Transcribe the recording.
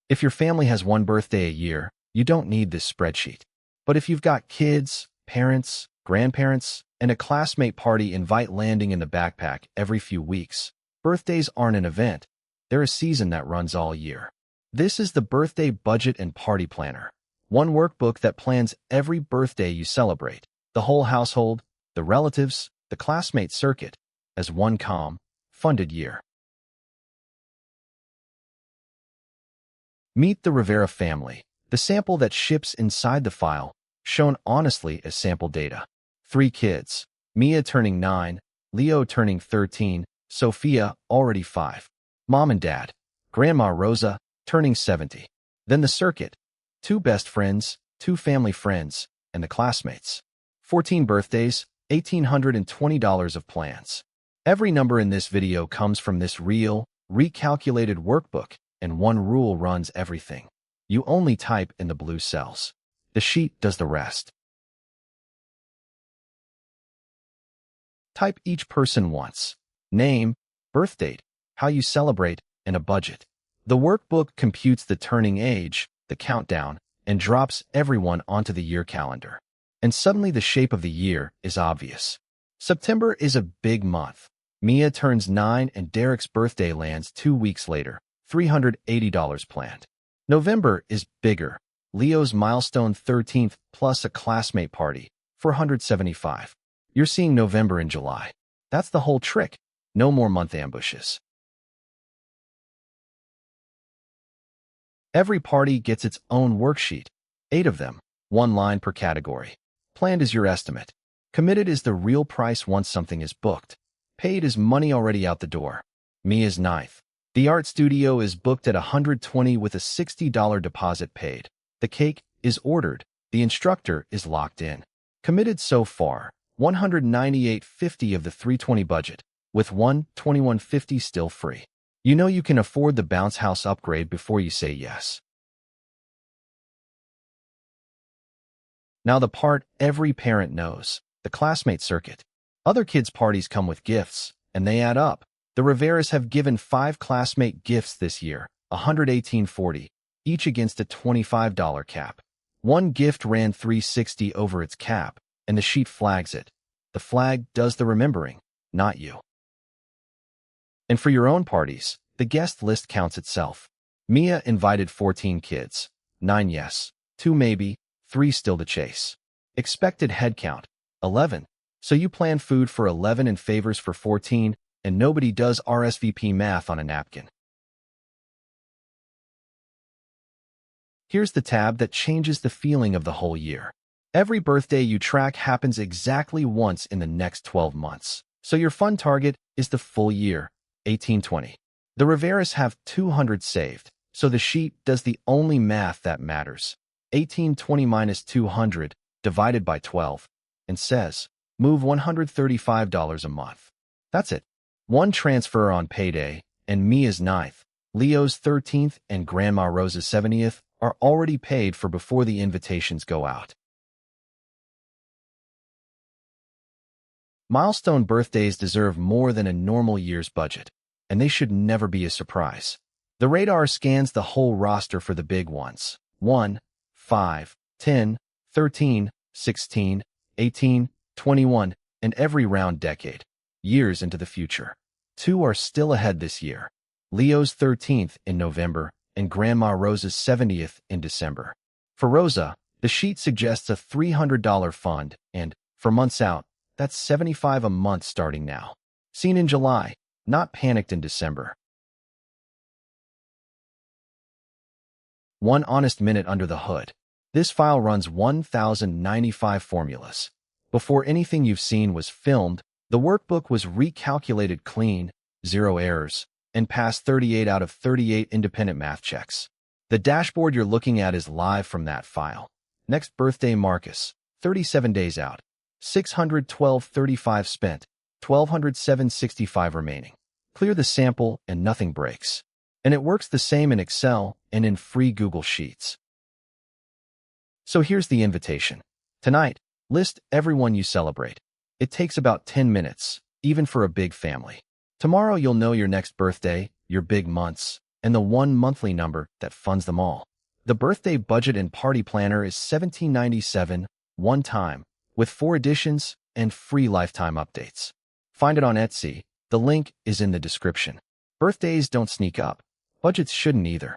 If your family has one birthday a year, you don't need this spreadsheet. But if you've got kids, parents, grandparents, and a classmate party invite landing in the backpack every few weeks, birthdays aren't an event. They're a season that runs all year. This is the Birthday Budget and Party Planner. One workbook that plans every birthday you celebrate, the whole household, the relatives, the classmate circuit, as one calm, funded year. Meet the Rivera family, the sample that ships inside the file, shown honestly as sample data. 3 kids, Mia turning 9, Leo turning 13, Sophia already 5. Mom and Dad, Grandma Rosa turning 70. Then the circuit, 2 best friends, 2 family friends, and the classmates. 14 birthdays, $1,820 of plans. Every number in this video comes from this real, recalculated workbook, and one rule runs everything. You only type in the blue cells. The sheet does the rest. Type each person once. Name, birth date, how you celebrate, and a budget. The workbook computes the turning age, the countdown, and drops everyone onto the year calendar. And suddenly the shape of the year is obvious. September is a big month. Mia turns 9 and Derek's birthday lands 2 weeks later, $380 planned. November is bigger. Leo's milestone 13th plus a classmate party, $475. You're seeing November and July. That's the whole trick. No more month ambushes. Every party gets its own worksheet, 8 of them, 1 line per category. Planned is your estimate. Committed is the real price once something is booked. Paid is money already out the door. Mia's 9th. The art studio is booked at $120 with a $60 deposit paid. The cake is ordered. The instructor is locked in. Committed so far, $198.50 of the $320 budget, with $121.50 still free. You know you can afford the bounce house upgrade before you say yes. Now the part every parent knows, the classmate circuit. Other kids' parties come with gifts, and they add up. The Riveras have given 5 classmate gifts this year, $118.40, each against a $25 cap. One gift ran $360 over its cap, and the sheet flags it. The flag does the remembering, not you. And for your own parties, the guest list counts itself. Mia invited 14 kids, 9 yes, 2 maybe, 3 still to chase. Expected head count, 11. So you plan food for 11 and favors for 14, and nobody does RSVP math on a napkin. Here's the tab that changes the feeling of the whole year. Every birthday you track happens exactly once in the next 12 months. So your fun target is the full year, 1820. The Riveras have 200 saved, so the sheet does the only math that matters. 1820 minus 200 divided by 12, and says, move $135 a month. That's it. 1 transfer on payday, and Mia's 9th, Leo's 13th, and Grandma Rosa's 70th are already paid for before the invitations go out. Milestone birthdays deserve more than a normal year's budget, and they should never be a surprise. The radar scans the whole roster for the big ones. 1, 5, 10, 13, 16, 18, 21, and every round decade, years into the future. 2 are still ahead this year. Leo's 13th in November and Grandma Rosa's 70th in December. For Rosa, the sheet suggests a $300 fund, and, for months out, that's $75 a month starting now. Seen in July, not panicked in December. 1 honest minute under the hood. This file runs 1,095 formulas. Before anything you've seen was filmed, the workbook was recalculated clean, 0 errors, and passed 38 out of 38 independent math checks. The dashboard you're looking at is live from that file. Next birthday Marcus, 37 days out. $612.35 spent, $1,207.65 remaining. Clear the sample and nothing breaks. And it works the same in Excel and in free Google Sheets. So here's the invitation. Tonight, list everyone you celebrate. It takes about 10 minutes, even for a big family. Tomorrow you'll know your next birthday, your big months, and the one monthly number that funds them all. The birthday budget and party planner is $17.97 one time, with 4 editions and free lifetime updates. Find it on Etsy. The link is in the description. Birthdays don't sneak up. Budgets shouldn't either.